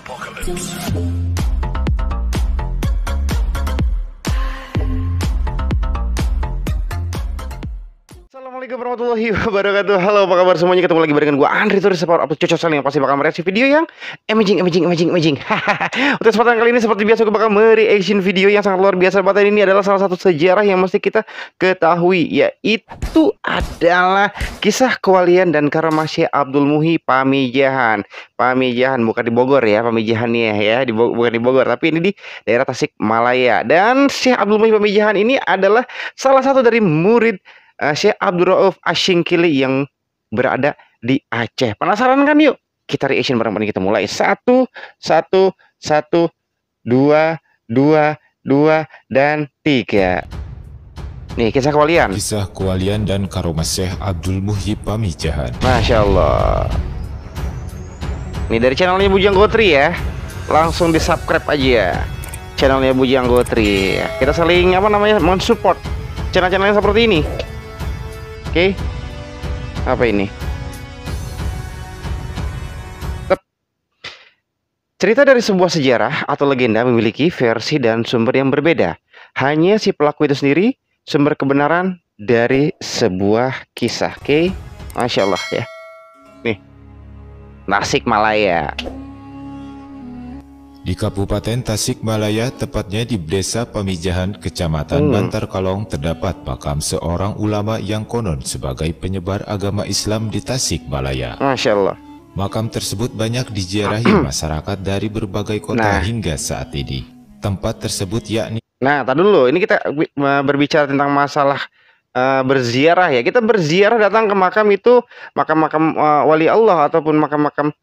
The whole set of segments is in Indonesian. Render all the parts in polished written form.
Assalamualaikum warahmatullahi wabarakatuh. Halo, apa kabar semuanya? Ketemu lagi barengan gua Andri Turis, Power Up Cocok Saling, yang pasti bakal mereaksi video yang amazing. Untuk kesempatan kali ini seperti biasa gua bakal mereaction video yang sangat luar biasa banget. Ini adalah salah satu sejarah yang mesti kita ketahui, yaitu adalah kisah kewalian dan karamah Syekh Abdul Muhyi Pamijahan. Pamijahan bukan di Bogor ya, Pamijahannya ya, bukan di Bogor, tapi ini di daerah Tasikmalaya. Dan Syekh Abdul Muhyi Pamijahan ini adalah salah satu dari murid Syekh Abdul Rauf Asy-Syinqili yang berada di Aceh. Penasaran kan? Yuk kita reaction bareng-bareng. Kita mulai 1, 1, 1, 2, 2, 2, dan 3. Nih kisah kewalian. Kisah kewalian dan karomah Syekh Abdul Muhyi Pamijahan. Masya Allah. Ini dari channelnya Bujang Gotri ya. Langsung di subscribe aja channelnya Bujang Gotri. Kita saling mensupport channel-channel yang seperti ini. Oke, apa ini? Cerita dari sebuah sejarah atau legenda memiliki versi dan sumber yang berbeda. Hanya si pelaku itu sendiri sumber kebenaran dari sebuah kisah. Oke, Masya Allah ya. Nih, Tasikmalaya. Di Kabupaten Tasikmalaya, tepatnya di Desa Pamijahan, Kecamatan Bantar Kalong, terdapat makam seorang ulama yang konon sebagai penyebar agama Islam di Tasikmalaya. Masya Allah. Makam tersebut banyak diziarahi masyarakat dari berbagai kota hingga saat ini. Tempat tersebut yakni... Nah, tadi dulu, ini kita berbicara tentang masalah berziarah ya. Kita berziarah datang ke makam itu, makam-makam wali Allah ataupun makam-makam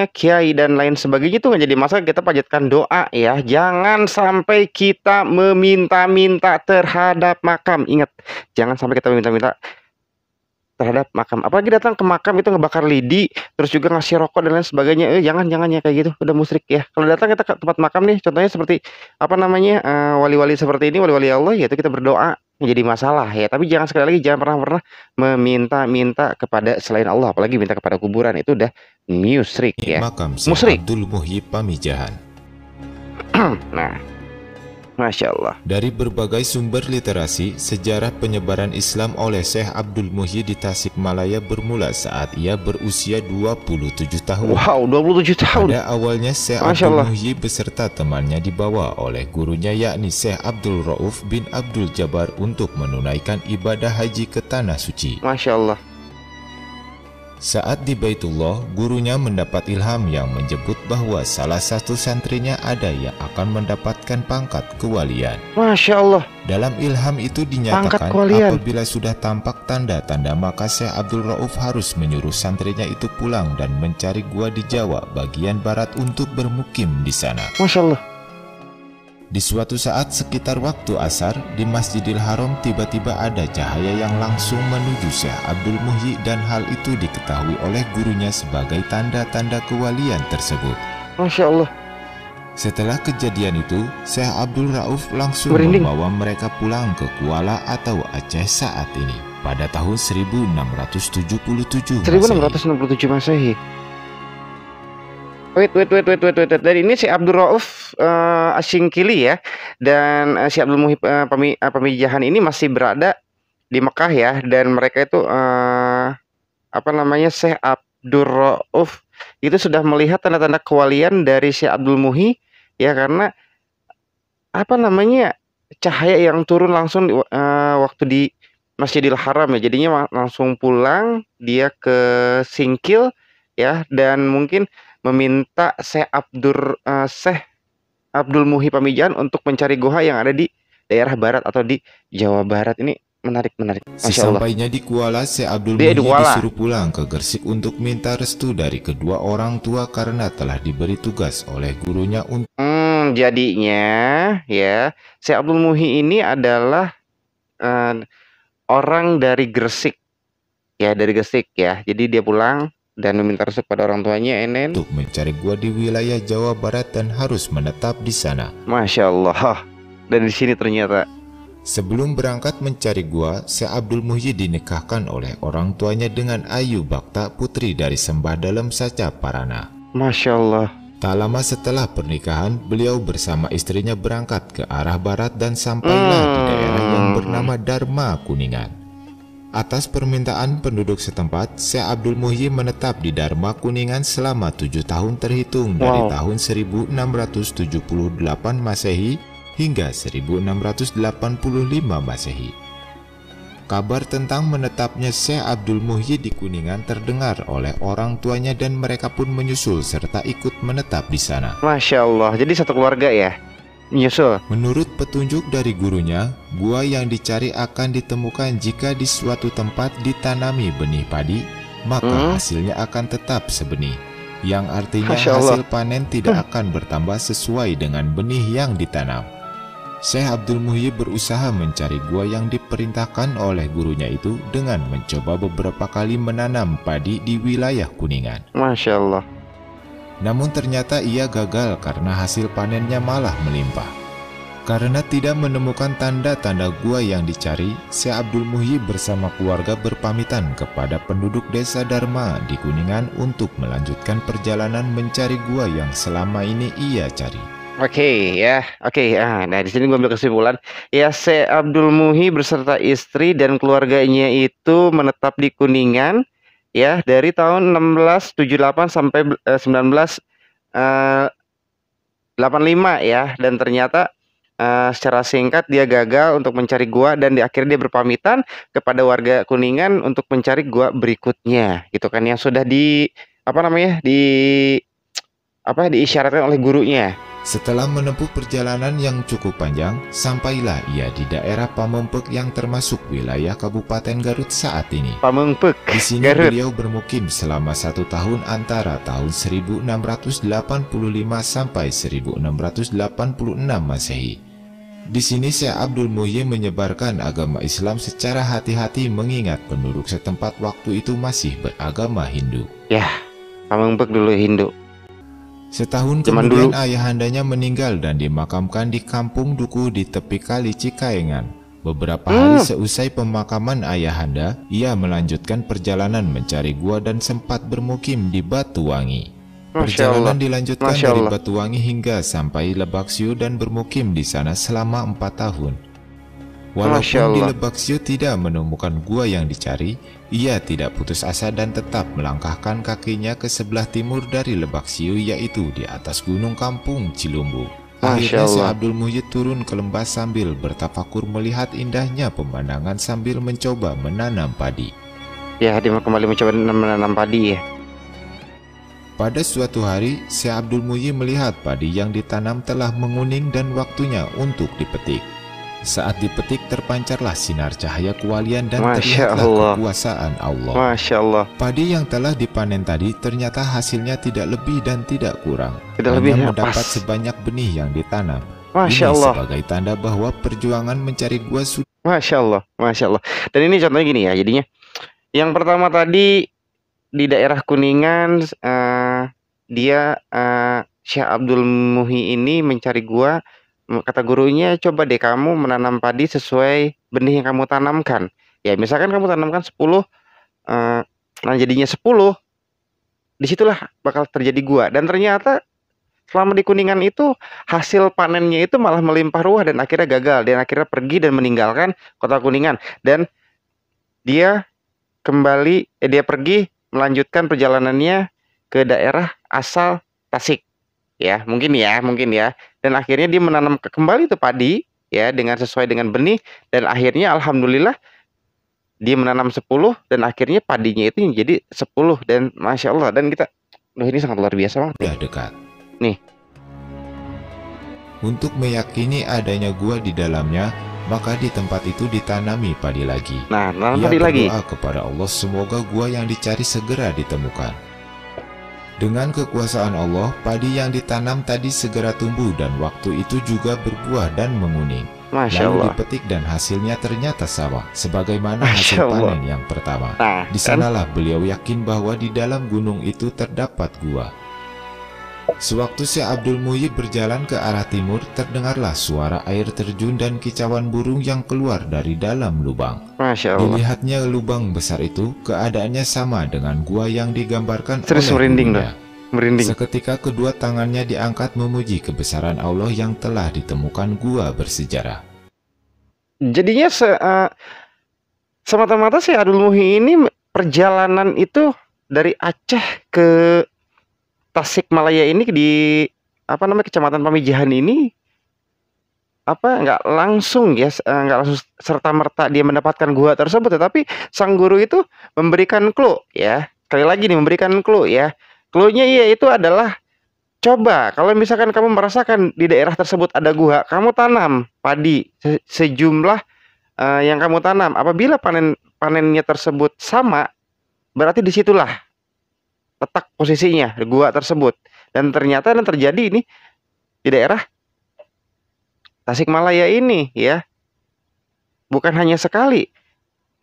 kiai dan lain sebagainya, itu nggak jadi masalah. Kita panjatkan doa ya. Jangan sampai kita meminta-minta terhadap makam. Ingat, jangan sampai kita meminta-minta terhadap makam. Apalagi datang ke makam itu ngebakar lidi, terus juga ngasih rokok dan lain sebagainya. Jangan ya kayak gitu, udah musyrik ya. Kalau datang kita ke tempat makam nih, contohnya seperti wali-wali seperti ini, wali-wali Allah, yaitu kita berdoa, menjadi masalah ya. Tapi jangan, sekali lagi, jangan pernah meminta-minta kepada selain Allah, apalagi minta kepada kuburan, itu udah musyrik ya. Makam Syekh Abdul Muhyi Pamijahan. Nah, Masya Allah. Dari berbagai sumber literasi, sejarah penyebaran Islam oleh Syekh Abdul Muhyi di Tasikmalaya bermula saat ia berusia 27 tahun. Wow, 27 tahun. Pada awalnya Syekh Abdul Muhyi beserta temannya dibawa oleh gurunya yakni Syekh Abdul Rauf bin Abdul Jabbar untuk menunaikan ibadah haji ke Tanah Suci. Masya Allah. Saat di Baitullah, gurunya mendapat ilham yang menyebut bahwa salah satu santrinya ada yang akan mendapatkan pangkat kewalian. Masya Allah. Dalam ilham itu dinyatakan apabila sudah tampak tanda-tanda, maka Syekh Abdul Rauf harus menyuruh santrinya itu pulang dan mencari gua di Jawa bagian barat untuk bermukim di sana. Masya Allah. Di suatu saat sekitar waktu asar, di Masjidil Haram tiba-tiba ada cahaya yang langsung menuju Syekh Abdul Muhyi, dan hal itu diketahui oleh gurunya sebagai tanda-tanda kewalian tersebut. Masya Allah. Setelah kejadian itu, Syekh Abdul Rauf langsung membawa mereka pulang ke Kuala atau Aceh saat ini pada tahun 1677 Masehi. Wait. Dari ini si Abdul Rauf Asy-Syinqili ya, dan si Abdul Muhyi Pamijahan ini masih berada di Mekah ya, dan mereka itu Syekh Abdul Rauf itu sudah melihat tanda-tanda kewalian dari Syekh Abdul Muhyi ya, karena cahaya yang turun langsung waktu di Masjidil Haram ya, jadinya langsung pulang dia ke Singkil ya, dan mungkin meminta Syekh Abdul Muhyi Pamijahan untuk mencari goa yang ada di daerah barat atau di Jawa Barat. Ini menarik. Sesampainya di Kuala, Syekh Abdul Muhyi disuruh pulang ke Gresik untuk minta restu dari kedua orang tua karena telah diberi tugas oleh gurunya untuk jadinya ya, Syekh Abdul Muhyi ini adalah orang dari Gresik ya, jadi dia pulang dan meminta restu pada orang tuanya untuk mencari gua di wilayah Jawa Barat dan harus menetap di sana. Masya Allah. Dan di sini ternyata sebelum berangkat mencari gua, Syekh Abdul Muhyi dinikahkan oleh orang tuanya dengan Ayu Bakta, putri dari Sembah Dalem Saca Parana. Masya Allah. Tak lama setelah pernikahan, beliau bersama istrinya berangkat ke arah barat dan sampailah di daerah yang bernama Dharma Kuningan. Atas permintaan penduduk setempat, Syekh Abdul Muhyi menetap di Dharma Kuningan selama 7 tahun terhitung dari tahun 1678 Masehi hingga 1685 Masehi. Kabar tentang menetapnya Syekh Abdul Muhyi di Kuningan terdengar oleh orang tuanya dan mereka pun menyusul serta ikut menetap di sana. Masya Allah, jadi satu keluarga ya menyusul. Menurut petunjuk dari gurunya, gua yang dicari akan ditemukan jika di suatu tempat ditanami benih padi, maka hasilnya akan tetap sebenih, yang artinya hasil panen tidak akan bertambah sesuai dengan benih yang ditanam. Syekh Abdul Muhyi berusaha mencari gua yang diperintahkan oleh gurunya itu dengan mencoba beberapa kali menanam padi di wilayah Kuningan. Masya Allah. Namun ternyata ia gagal karena hasil panennya malah melimpah. Karena tidak menemukan tanda-tanda gua yang dicari, Syekh Abdul Muhyi bersama keluarga berpamitan kepada penduduk desa Dharma di Kuningan untuk melanjutkan perjalanan mencari gua yang selama ini ia cari. Oke. Nah di sini gue ambil kesimpulan. Ya, Syekh Abdul Muhyi beserta istri dan keluarganya itu menetap di Kuningan ya dari tahun 1678 sampai 1985 ya. Dan ternyata secara singkat dia gagal untuk mencari gua dan di akhirnya dia berpamitan kepada warga Kuningan untuk mencari gua berikutnya gitu kan, yang sudah diisyaratkan oleh gurunya. Setelah menempuh perjalanan yang cukup panjang, sampailah ia di daerah Pamengpek yang termasuk wilayah Kabupaten Garut saat ini. Pamengpek, di sini Garut. Beliau bermukim selama 1 tahun antara tahun 1685 sampai 1686 Masehi. Di sini Syekh Abdul Muhyi menyebarkan agama Islam secara hati-hati mengingat penduduk setempat waktu itu masih beragama Hindu. Ya, Pamengpek dulu Hindu. Setahun kemudian ayahandanya meninggal dan dimakamkan di kampung Duku di tepi kali Cikaengan. Beberapa hari seusai pemakaman ayahanda, ia melanjutkan perjalanan mencari gua dan sempat bermukim di Batuwangi. Perjalanan dilanjutkan dari Batuwangi hingga sampai Lebaksiu dan bermukim di sana selama 4 tahun. Walaupun di Lebaksiu tidak menemukan gua yang dicari, ia tidak putus asa dan tetap melangkahkan kakinya ke sebelah timur dari Lebaksiu, yaitu di atas gunung kampung Cilumbu. Akhirnya Syekh Abdul Muhyi turun ke lembah sambil bertafakur melihat indahnya pemandangan sambil mencoba menanam padi. Ya, dia kembali mencoba menanam padi ya. Pada suatu hari, Syekh Abdul Muhyi melihat padi yang ditanam telah menguning dan waktunya untuk dipetik. Saat dipetik terpancarlah sinar cahaya kewalian dan terlihatlah kekuasaan Allah. Masya Allah. Padi yang telah dipanen tadi ternyata hasilnya tidak lebih dan tidak kurang. Hanya mendapat sebanyak benih yang ditanam. Masya Ini Allah. sebagai tanda bahwa perjuangan mencari gua sudah. Masya Allah, Masya Allah. Dan ini contohnya gini ya, jadinya. Yang pertama tadi di daerah Kuningan, Syekh Abdul Muhyi ini mencari gua. Kata gurunya, coba deh kamu menanam padi sesuai benih yang kamu tanamkan. Ya, misalkan kamu tanamkan 10, nah jadinya 10, disitulah bakal terjadi gua. Dan ternyata selama di Kuningan itu hasil panennya itu malah melimpah ruah dan akhirnya gagal. Dan akhirnya pergi dan meninggalkan kota Kuningan. Dan dia dia pergi melanjutkan perjalanannya ke daerah asal Tasik. Ya, mungkin ya. Dan akhirnya dia menanam kembali itu padi ya dengan sesuai dengan benih dan akhirnya alhamdulillah dia menanam 10 dan akhirnya padinya itu jadi 10 dan Masya Allah. Dan kita ini sangat luar biasa banget. Sudah dekat. Nih. Untuk meyakini adanya gua di dalamnya, maka di tempat itu ditanami padi lagi. Nah, tanam Ia padi lagi. berdoa kepada Allah semoga gua yang dicari segera ditemukan. Dengan kekuasaan Allah, padi yang ditanam tadi segera tumbuh dan waktu itu juga berbuah dan menguning. Masya Lalu Allah. dipetik dan hasilnya ternyata sama, sebagaimana Masya hasil Allah. panen yang pertama. Nah, Di sanalah beliau yakin bahwa di dalam gunung itu terdapat gua. Sewaktu Syekh Abdul Muhyi berjalan ke arah timur, terdengarlah suara air terjun dan kicauan burung yang keluar dari dalam lubang. Masya Allah. Dilihatnya lubang besar itu, keadaannya sama dengan gua yang digambarkan Terus oleh merinding gurunya. Merinding. Seketika kedua tangannya diangkat memuji kebesaran Allah yang telah ditemukan gua bersejarah. Jadinya semata-mata si Abdul Muhyi ini perjalanan itu dari Aceh ke Tasikmalaya ini di Kecamatan Pamijahan ini nggak langsung ya, nggak langsung serta-merta dia mendapatkan gua tersebut, tetapi sang guru itu memberikan clue ya. Sekali lagi nih, memberikan clue ya. Clue-nya itu adalah, coba kalau misalkan kamu merasakan di daerah tersebut ada gua, kamu tanam padi sejumlah yang kamu tanam. Apabila panennya tersebut sama, berarti disitulah letak posisinya gua tersebut. Dan ternyata yang terjadi ini di daerah Tasikmalaya ini ya, bukan hanya sekali,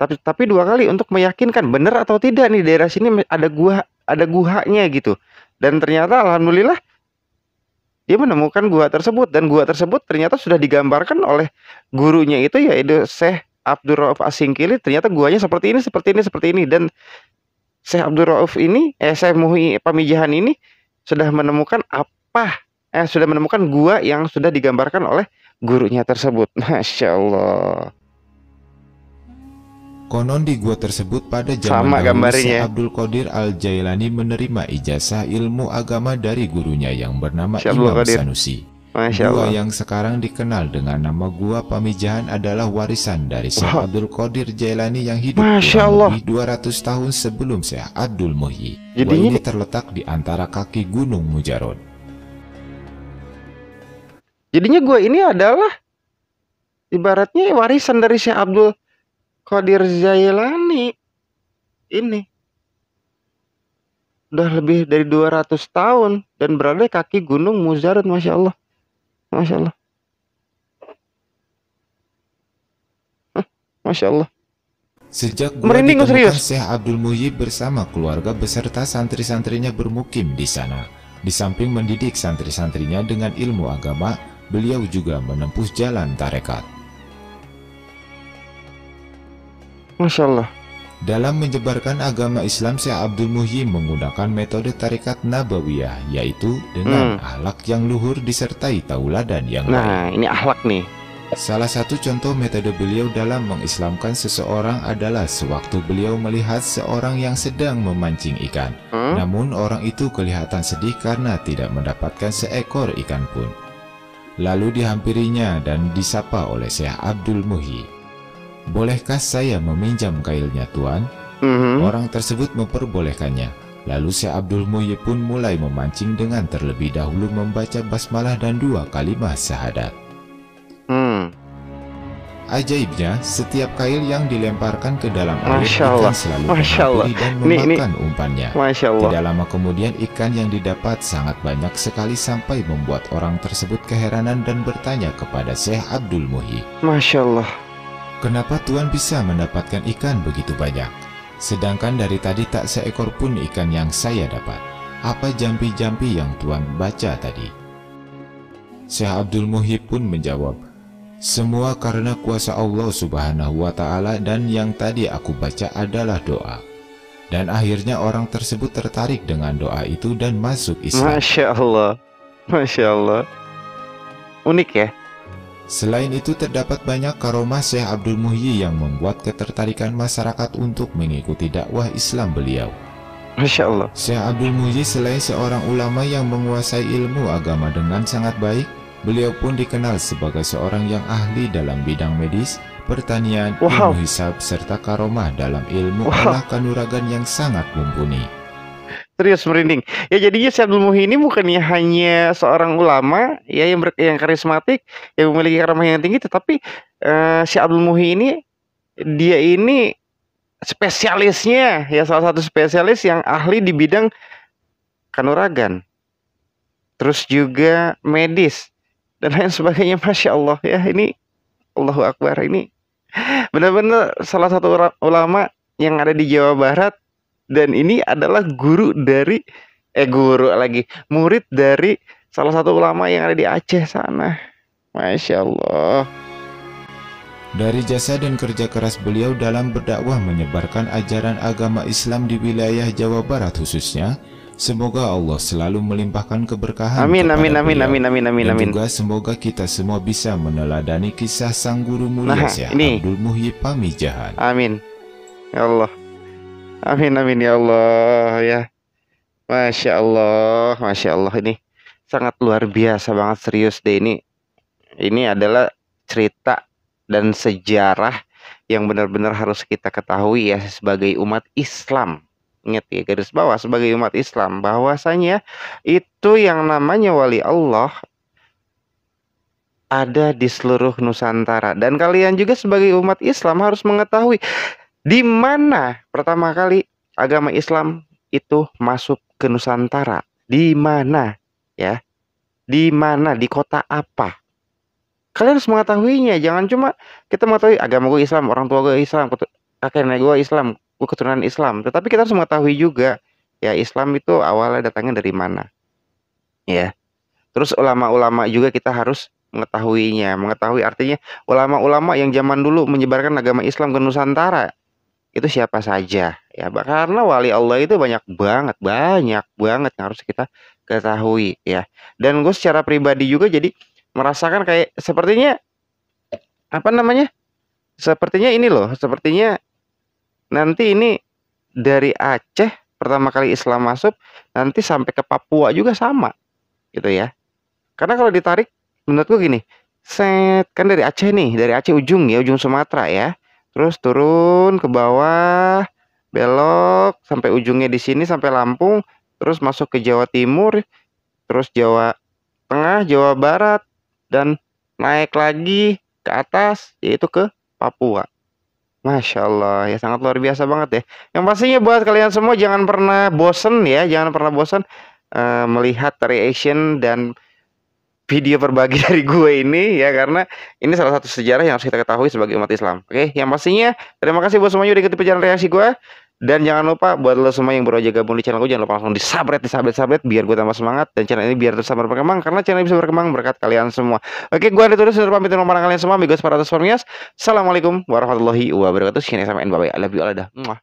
tapi 2 kali untuk meyakinkan benar atau tidak nih daerah sini ada guhanya gitu. Dan ternyata alhamdulillah dia menemukan gua tersebut, dan gua tersebut ternyata sudah digambarkan oleh gurunya itu, yaitu Syekh Abdul Rauf Asingkili. Ternyata guanya seperti ini, dan Syekh Abdul Rauf ini, Syekh Muhyi Pamijahan ini sudah menemukan sudah menemukan gua yang sudah digambarkan oleh gurunya tersebut. Masya Allah. Konon di gua tersebut pada zaman Sama dahulu gambarnya. Syekh Abdul Qadir Al-Jailani menerima ijazah ilmu agama dari gurunya yang bernama Syekh Abdul Imam Qadir. Sanusi. Masya Gua Allah. yang sekarang dikenal dengan nama Gua Pamijahan adalah warisan dari Syekh Wah. Abdul Qadir Jailani yang hidup Masya kurang Allah. lebih 200 tahun sebelum Syekh Abdul Muhyi. Gua Jadinya ini terletak di antara kaki Gunung Mujarot. Jadinya gua ini adalah ibaratnya warisan dari Syekh Abdul Qadir Jailani. Ini udah lebih dari 200 tahun dan berada di kaki Gunung Mujarot. Masya Allah. Masya Allah. Masya Allah. Sejak gua Merinding, ditemukan, serius. Syekh Abdul Muhyi bersama keluarga beserta santri-santrinya bermukim di sana. Di samping mendidik santri-santrinya dengan ilmu agama, beliau juga menempuh jalan tarekat. Masya Allah. Dalam menyebarkan agama Islam, Syekh Abdul Muhyi menggunakan metode tarekat Nabawiyah, yaitu dengan akhlak yang luhur disertai tauladan yang baik. Nah, ini akhlak nih. Salah satu contoh metode beliau dalam mengislamkan seseorang adalah sewaktu beliau melihat seorang yang sedang memancing ikan. Namun orang itu kelihatan sedih karena tidak mendapatkan seekor ikan pun. Lalu dihampirinya dan disapa oleh Syekh Abdul Muhyi. "Bolehkah saya meminjam kailnya, Tuan?" Orang tersebut memperbolehkannya. Lalu Syekh Abdul Muhyi pun mulai memancing dengan terlebih dahulu membaca basmalah dan 2 kalimat syahadat. Ajaibnya, setiap kail yang dilemparkan ke dalam air, Masya Allah. ikan selalu Masya Allah. menghampiri dan Ini- memakan umpannya. Masya Allah. Tidak lama kemudian ikan yang didapat sangat banyak sekali sampai membuat orang tersebut keheranan dan bertanya kepada Syekh Abdul Muhyi, Masya Allah. "Kenapa Tuan bisa mendapatkan ikan begitu banyak? Sedangkan dari tadi tak seekor pun ikan yang saya dapat. Apa jampi-jampi yang Tuan baca tadi?" Syekh Abdul Muhyi pun menjawab, "Semua karena kuasa Allah Subhanahu wa Ta'ala, dan yang tadi aku baca adalah doa." Dan akhirnya orang tersebut tertarik dengan doa itu dan masuk Islam. Masya Allah. Masya Allah. Unik ya. Selain itu terdapat banyak karomah Syekh Abdul Muhyi yang membuat ketertarikan masyarakat untuk mengikuti dakwah Islam beliau. Masya Allah. Syekh Abdul Muhyi selain seorang ulama yang menguasai ilmu agama dengan sangat baik, beliau pun dikenal sebagai seorang yang ahli dalam bidang medis, pertanian, Wow. ilmu hisab, serta karomah dalam ilmu Wow. olah kanuragan yang sangat mumpuni. Serius merinding. Ya jadinya Syekh Abdul Muhyi ini bukannya hanya seorang ulama ya yang karismatik, yang memiliki karamah yang tinggi, tetapi Syekh Abdul Muhyi ini dia ini spesialisnya ya, salah satu spesialis yang ahli di bidang kanuragan. Terus juga medis dan lain sebagainya. Masya Allah ya, ini Allahu Akbar, ini benar-benar salah satu ulama yang ada di Jawa Barat. Dan ini adalah murid dari salah satu ulama yang ada di Aceh sana. Masya Allah. Dari jasa dan kerja keras beliau dalam berdakwah menyebarkan ajaran agama Islam di wilayah Jawa Barat khususnya, Semoga Allah selalu melimpahkan keberkahan Amin, kepada amin, amin, beliau. amin, amin, amin, Dan amin. juga semoga kita semua bisa meneladani kisah sang guru mulia Nah, Syekh ini. Abdul Muhyi Pamijahan. Amin. Ya Allah. Amin, amin ya Allah ya. Masya Allah, Masya Allah, ini sangat luar biasa banget, serius deh ini. Ini adalah cerita dan sejarah yang benar-benar harus kita ketahui ya sebagai umat Islam. Ingat ya, garis bawah, sebagai umat Islam, bahwasanya itu yang namanya wali Allah ada di seluruh Nusantara. Dan kalian juga sebagai umat Islam harus mengetahui di mana pertama kali agama Islam itu masuk ke Nusantara. Di mana ya? Di mana? Di kota apa? Kalian harus mengetahuinya. Jangan cuma kita mengetahui agama gue Islam, orang tua gue Islam, kakek nenek gue Islam, gue keturunan Islam. Tetapi kita harus mengetahui juga ya Islam itu awalnya datangnya dari mana. Ya. Terus ulama-ulama juga kita harus mengetahuinya. Mengetahui artinya ulama-ulama yang zaman dulu menyebarkan agama Islam ke Nusantara itu siapa saja ya, karena wali Allah itu banyak banget yang harus kita ketahui ya. Dan gue secara pribadi juga jadi merasakan kayak sepertinya apa namanya, sepertinya ini loh, sepertinya nanti ini dari Aceh pertama kali Islam masuk nanti sampai ke Papua juga sama gitu ya. Karena kalau ditarik menurut gue gini, set kan dari Aceh nih, dari Aceh ujung ya, ujung Sumatera ya, terus turun ke bawah, belok sampai ujungnya di sini sampai Lampung, terus masuk ke Jawa Timur, terus Jawa Tengah, Jawa Barat, dan naik lagi ke atas yaitu ke Papua. Masya Allah ya, sangat luar biasa banget ya. Yang pastinya buat kalian semua jangan pernah bosen ya, jangan pernah bosen melihat reaction dan video berbagi dari gue ini ya, karena ini salah satu sejarah yang harus kita ketahui sebagai umat Islam. Oke, yang pastinya terima kasih buat semuanya udah ikuti perjalanan reaksi gue. Dan jangan lupa buat lo semua yang baru aja gabung di channel gue, jangan lupa langsung disabret biar gue tambah semangat dan channel ini biar terus sama berkembang, karena channel ini bisa berkembang berkat kalian semua. Oke, gue Andri Turus pamit dengan kalian semua, amigos para Assalamualaikum warahmatullahi wabarakatuh. Sini sama bye bye. I love you all. Dah.